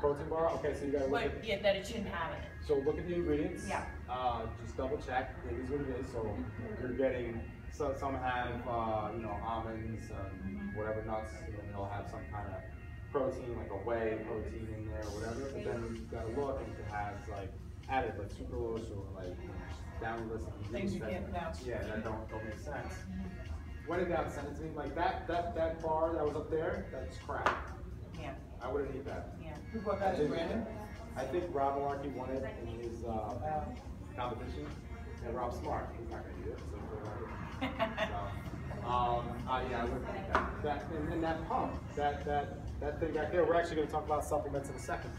Protein bar. Okay, so you gotta look at. Yeah, that it shouldn't have it. So look at the ingredients. Yeah. Just double check. It is what it is. So you're getting. So some have you know, almonds and whatever nuts, and then they'll have some kind of protein, like a whey protein in there or whatever. But then you gotta look and it has like added like sucralose or like down list of Things you can't pronounce. Yeah, that don't make sense. When in doubt, send it to me. Like that bar that was up there, that's crap. Yeah. I wouldn't eat that. Yeah. Who brought that to Brandon? I think Rob Malarkey won it in his competition, and Rob's smart. He's not going to eat it, so yeah, I wouldn't eat that. And that pump, that thing back there. We're actually going to talk about supplements in a second,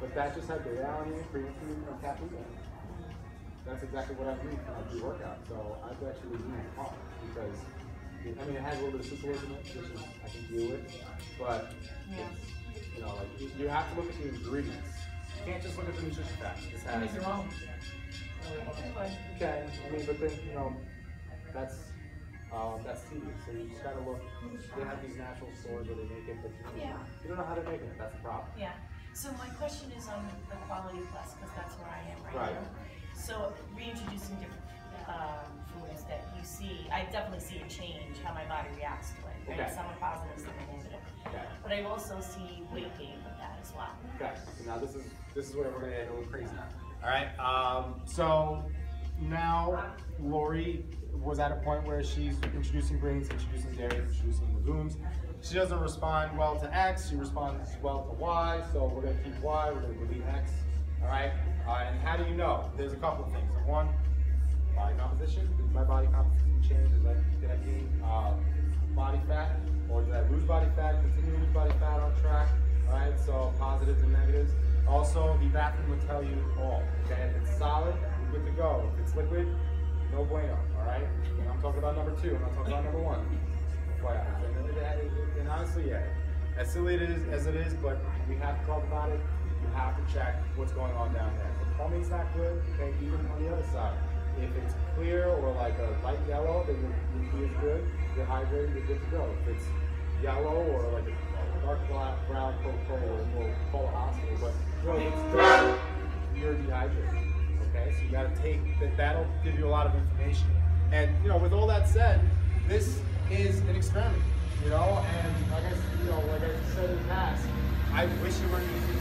but that just had beta-alanine, creatine, and caffeine in it. That's exactly what I need when I do workout. So I've actually used the pump because I mean it has a little bit of sucralose in it, which is I can deal with, but it's, you know, like you have to look at the ingredients. You can't just look at the nutrition facts. This has. Make your own. You can. I mean, but then you know, that's tedious. So you just gotta look. They have these natural stores where they make it, but you don't know how they're making it. That's the problem. Yeah. So my question is on the Quality Plus, because that's where I am right now. So reintroducing different foods that you see, I definitely see a change how my body reacts to it. Right? Okay. Some are positive, some are negative. Okay. But I also see weight gain with that as well. Okay. So now this is where we're gonna get a little crazy. All right. So now Lori was at a point where she's introducing greens, introducing dairy, introducing legumes. She doesn't respond well to X. She responds well to Y. So we're gonna keep Y. We're gonna delete X. All right. And how do you know? There's a couple of things. One, body composition. Did my body composition change? Did I gain body fat, or did I lose body fat? Continue to lose body fat on track. All right. So positives and negatives. Also, the bathroom will tell you all. Okay. If it's solid, you're good to go. If it's liquid, no bueno. All right. And I'm talking about number 2. I'm not talking about number 1. And honestly, yeah, as silly as it is, but we have to talk about it. You have to check what's going on down there. If the plumbing's not good, okay, even on the other side. If it's clear or like a light yellow, then your key is good. You're hydrated, you're good to go. If it's yellow or like a dark brown Coca-Cola, we'll call a hospital. But really, it's dark, you're dehydrated. Okay, so you got to take that. That'll give you a lot of information. And you know, with all that said, this is an experiment. You know, and like I said in the past, I wish it were easy.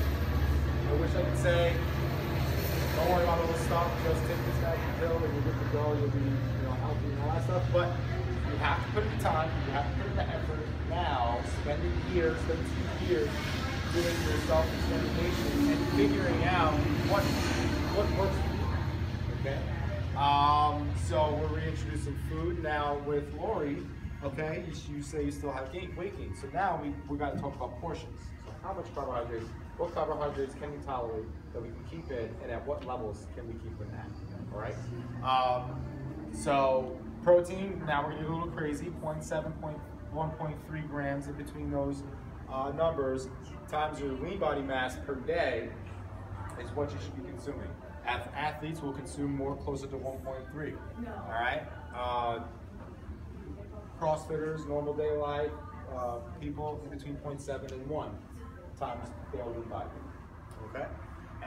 I wish I could say, don't worry about all this stuff, just take this magic pill and you're good to go, you'll be, you know, healthy and all that stuff. But you have to put in the time, you have to put in the effort now, spending 2 years doing your self-examination and figuring out what works for you. Okay? So we're reintroducing food now with Lori. Okay, you say you still have weight gain. So now we got to talk about portions. So how much carbohydrates, what carbohydrates can we tolerate that we can keep in, and at what levels can we keep in that? All right. So protein. Now we're gonna get a little crazy. 0.7, 1.3 grams in between those numbers times your lean body mass per day is what you should be consuming. Athletes will consume more, closer to 1.3. All right. CrossFitters, normal day life, people in between 0.7 and 1 times their lean body. Okay?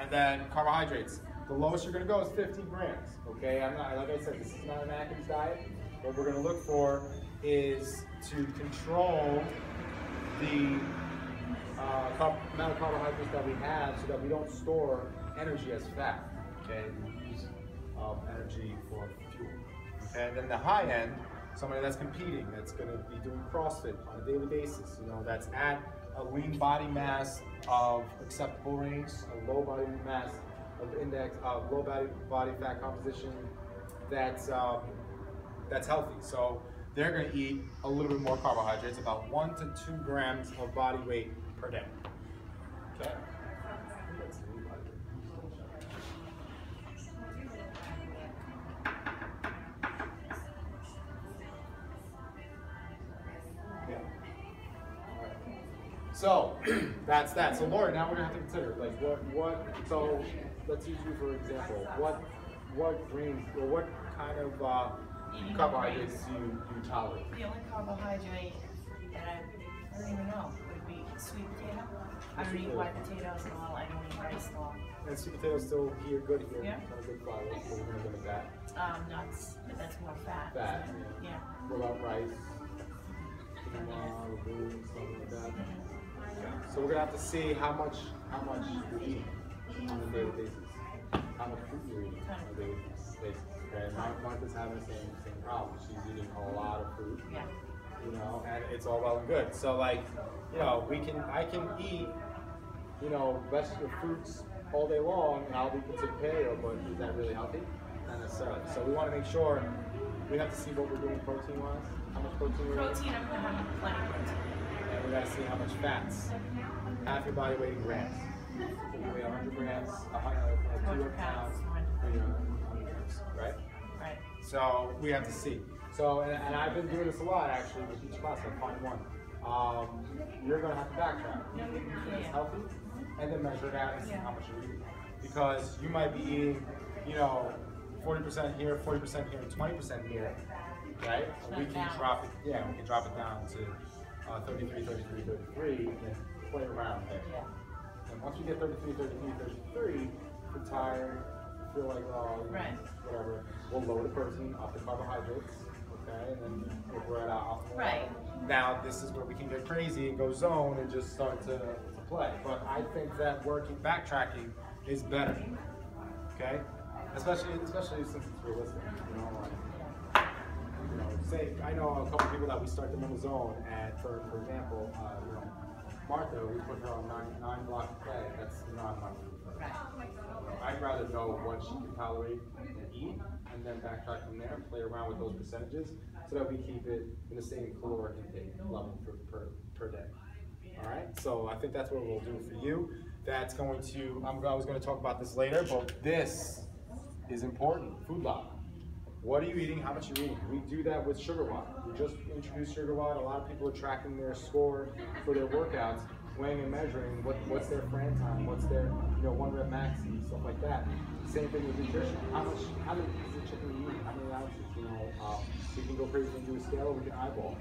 And then carbohydrates. The lowest you're going to go is 50 grams. Okay? I'm not, like I said, this is not an Atkins diet. What we're going to look for is to control the amount of carbohydrates that we have so that we don't store energy as fat. Okay? We use energy for fuel. Okay? And then the high end, somebody that's competing, that's going to be doing CrossFit on a daily basis, you know, that's at a lean body mass of acceptable range, a low body mass of index, low body fat composition that's healthy. So they're going to eat a little bit more carbohydrates, about 1 to 2 grams of body weight per day. Okay. So that's that. So Lori, now we're gonna have to consider like what. So let's use you for example. What greens or what kind of carbohydrates do you tolerate? The only carbohydrate that I don't even know would be sweet potato. I don't eat white potatoes at all. I don't eat rice at all. And sweet potatoes still here, good here. Yeah. Not a good flour, so we're gonna limit that. Nuts, but that's more fat. Fat. isn't it? Yeah. What about rice? Quinoa, legumes, something like that. So we're gonna have to see how much you're eating on a daily basis. How much food you're eating on a daily basis. Okay. Martha's having the same problem. She's eating a lot of food. Yeah. You know, and it's all well and good. So like, you know, I can eat, you know, vegetable fruits all day long and I'll be considered paleo, but is that really healthy? Not necessarily. So we want to make sure, we have to see what we're doing protein wise, how much protein we're eating. Protein, I'm gonna have plenty of protein. And we got to see how much fats. Half your body weight in grams. So you weigh 100 grams, 200 pounds, 100 grams, right? Right. So we have to see. So, and I've been doing this a lot actually with each class, I find one. You're gonna have to backtrack. It's healthy, and then measure it out and see how much you're eating. Because you might be eating, you know, 40% here, 40% here, and 20% here, right? We can drop it, we can drop it down to 33, 33, 33, and then play around there. Yeah. And once you get 33, 33, 33, you're tired, you feel like, oh, whatever, we'll lower the protein, up the carbohydrates, okay, and then we're at our optimal level. Now, this is where we can get crazy and go zone and just start to play. But I think that backtracking is better, okay? Especially since it's realistic, you know, like, you know, say, I know a couple people that we start them in the zone, and for example, you know, Martha, we put her on nine blocks a day. That's not enough food for her. I'd rather know what she can tolerate and eat, and then backtrack from there and play around with those percentages, so that we keep it in the same caloric intake level per day. All right. So I think that's what we'll do for you. That's going to. I was going to talk about this later, but this is important. Food log. What are you eating? How much you're eating? We do that with SugarWOD. We just introduced SugarWOD. A lot of people are tracking their score for their workouts, weighing and measuring what's their Fran time, what's their 1 rep maxi, stuff like that. Same thing with nutrition. How many pieces of chicken you eat? How many ounces? We can go crazy and do a scale, or we can eyeball.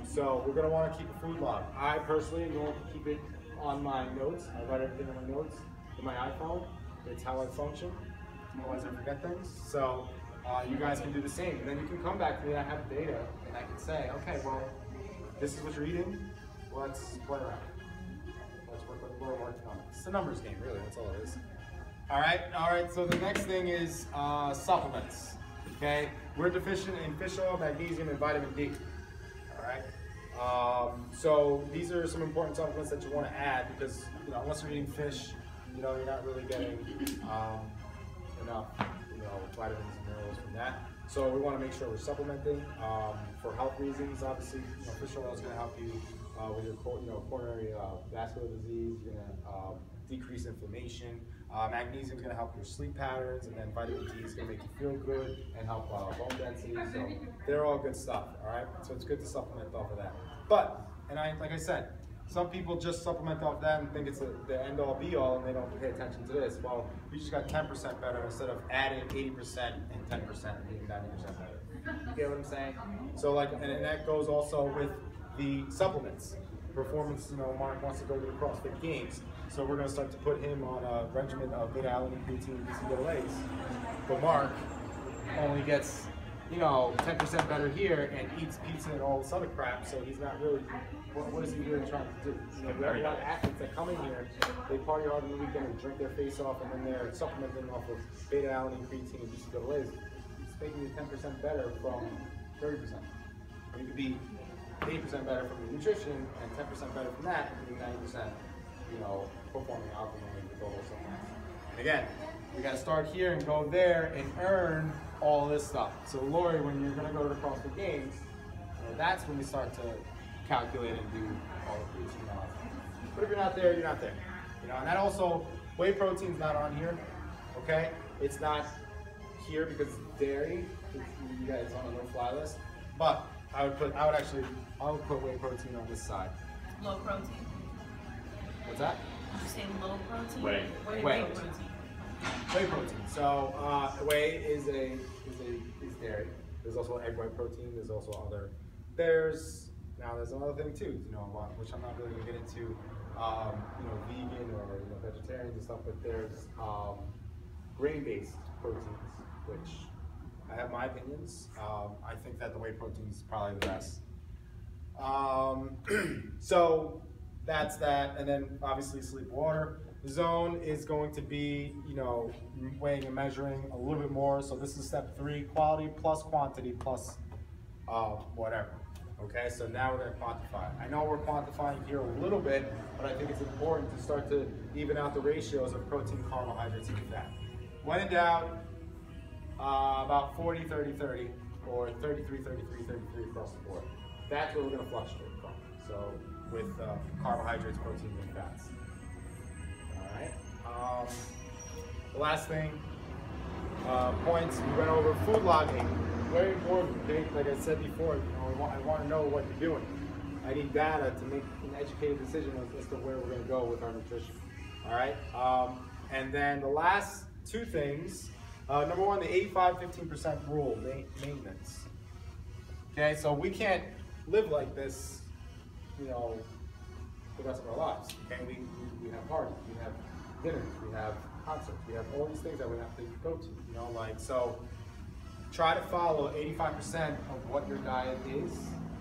So we're gonna want to keep a food log. I personally am going to keep it on my notes. I write everything on my notes in my iPhone. It's how I function. Otherwise, I forget things. So you guys can do the same, and then you can come back to me. I have data, and I can say, okay, well, this is what you're eating. Let's play around. Let's work with more working on it. It's a numbers game, really. That's all it is. All right. So the next thing is supplements. Okay, we're deficient in fish oil, magnesium, and vitamin D. All right. So these are some important supplements that you want to add because unless you're eating fish, you're not really getting enough vitamins and minerals from that. So we want to make sure we're supplementing for health reasons. Obviously, fish oil is going to help you with your coronary vascular disease. You're going to decrease inflammation. Magnesium is going to help your sleep patterns, and then vitamin D is going to make you feel good and help bone density. So they're all good stuff. All right. So it's good to supplement off of that. But like I said, some people just supplement off that and think it's the end all be all, and they don't pay attention to this. Well, we just got 10% better instead of adding 80% and 10% and being 90% better. You get what I'm saying? So and that goes also with the supplements. Performance, Mark wants to go to the CrossFit Games, so we're going to start to put him on a regimen of beta-alanine, creatine, and BCAAs. But Mark only gets, 10% better here and eats pizza and all this other crap, so he's not really, what is he really trying to do? We have a lot of athletes that come in here, they party hard on the weekend and drink their face off, and then they're supplementing off of beta-alanine, creatine, and BCAAs. It's making you 10% better from 30%. You could be 80% better from the nutrition and 10% better from that, and 90%, performing optimally with all those supplements. And again, we got to start here and go there and earn all this stuff. So Lori, when you're going to go to the CrossFit Games, that's when we start to calculate and do all of these. But if you're not there, you're not there. And that also, whey protein's not on here. Okay, it's not here because it's dairy. You guys on a no-fly list, but I would put whey protein on this side. Low protein. What's that? Did you say low protein? Whey. Protein. Whey protein. So whey is dairy. There's also egg white protein. There's also other. There's another thing too. Which I'm not really gonna get into vegan or vegetarians and stuff, but there's grain-based proteins, which I have my opinions. I think that the whey protein is probably the best. So that's that, and then obviously sleep, water. The zone is going to be, weighing and measuring a little bit more. So this is step 3, quality plus quantity plus whatever. Okay, so now we're going to quantify. I know we're quantifying here a little bit, but I think it's important to start to even out the ratios of protein, carbohydrates, and fat. When in doubt, about 40, 30, 30, or 33, 33, 33 across the board. That's where we're going to fluctuate from. So with carbohydrates, protein, and fats. All right. The last thing, points, we went over food logging. Very important, okay? Like I said before, I want to know what you're doing. I need data to make an educated decision as to where we're going to go with our nutrition. All right? And then the last 2 things, number 1, the 85-15% rule, maintenance. Okay, so we can't live like this, the rest of our lives. Okay, we have parties, we have dinners, we have concerts, we have all these things that we have to go to. So try to follow 85% of what your diet is,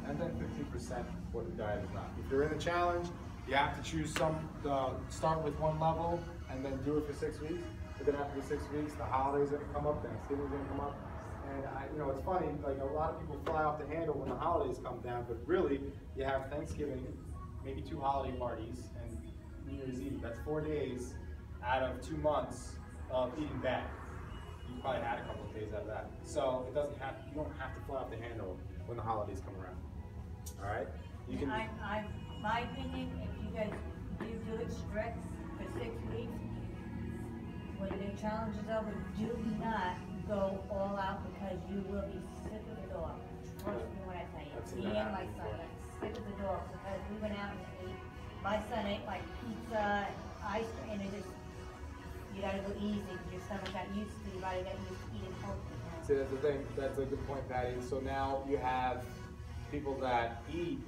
and then 15% what your diet is not. If you're in a challenge, you have to choose start with one level and then do it for 6 weeks. You're gonna have to do 6 weeks. The holidays are gonna come up, Thanksgiving's gonna come up. And it's funny, like a lot of people fly off the handle when the holidays come down, but really, you have Thanksgiving, maybe 2 holiday parties, and New Year's Eve. That's 4 days out of 2 months of eating bad. You probably had a couple of days out of that. So you don't have to fly off the handle when the holidays come around. All right? You can. My opinion, if you guys do it strict for 6 weeks, when the challenge is over, do not go all out because you will be sick of the dog. Trust me when I tell you. Me and my son are sick of the dog because we went out and ate. My son ate like pizza, ice cream, and you gotta go easy because your stomach got used to, your body got used to eating healthy. See, that's the thing. That's a good point, Patty. So now you have people that eat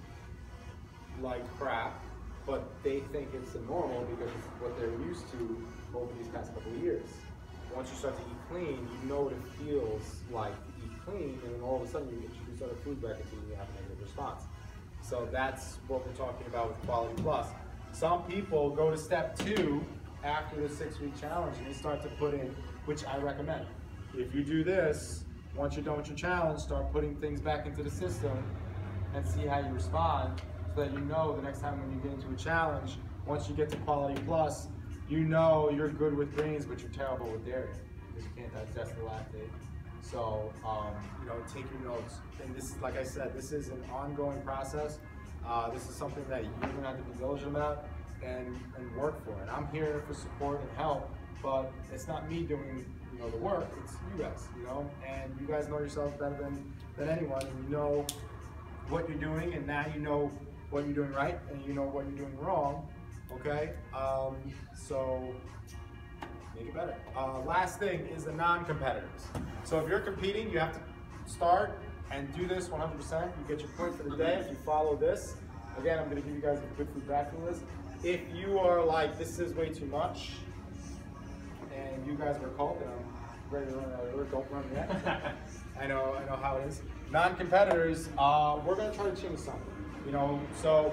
like crap, but they think it's the normal because it's what they're used to over these past couple of years. Once you start to eat clean, you know what it feels like to eat clean, and then all of a sudden you introduce other food back into you have a negative response. So that's what we're talking about with Quality Plus. Some people go to step 2 after the 6-week challenge and they start to put in, which I recommend. If you do this, once you're done with your challenge, start putting things back into the system and see how you respond, so that the next time when you get into a challenge, once you get to Quality Plus, you're good with greens, but you're terrible with dairy because you can't digest the lactate. So, take your notes. And this, like I said, this is an ongoing process. This is something that you're gonna have to be diligent about and work for. And I'm here for support and help, but it's not me doing the work. It's you guys, and you guys know yourselves better than anyone, and you know what you're doing, and now you know what you're doing right, and you know what you're doing wrong. Okay, so make it better. Last thing is the non-competitors. So if you're competing, you have to start and do this 100%. You get your point for the day if you follow this. Again, I'm going to give you guys a good feedback from this. If you are like, this is way too much, and you guys were called, and I'm ready to run out of order, don't run yet. I know how it is. Non-competitors, we're going to try to change something. So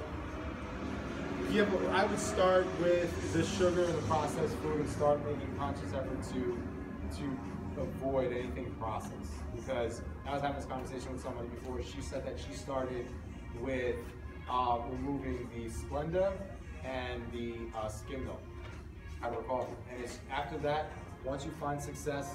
I would start with the sugar and the processed food and start making conscious effort to avoid anything processed. Because I was having this conversation with somebody before. She said that she started with removing the Splenda and the skim milk out of her coffee. And it's after that, once you find success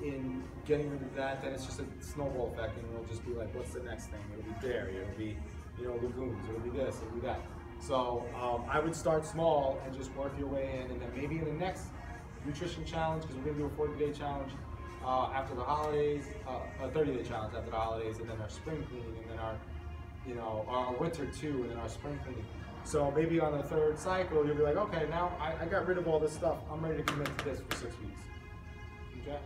in getting rid of that, then it's just a snowball effect, and it'll just be like, what's the next thing? It'll be dairy, it'll be legumes, it'll be this, it'll be that. So I would start small and just work your way in, and then maybe in the next nutrition challenge, because we're gonna do a 40-day challenge after the holidays, a 30-day challenge after the holidays, and then our spring cleaning, and then our winter too, and then our spring cleaning. So maybe on the 3rd cycle, you'll be like, okay, now I got rid of all this stuff. I'm ready to commit to this for 6 weeks. Okay?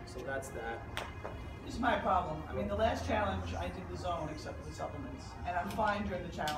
So that's that. This is my problem. I mean, the last challenge I did the zone except for the supplements, and I'm fine during the challenge.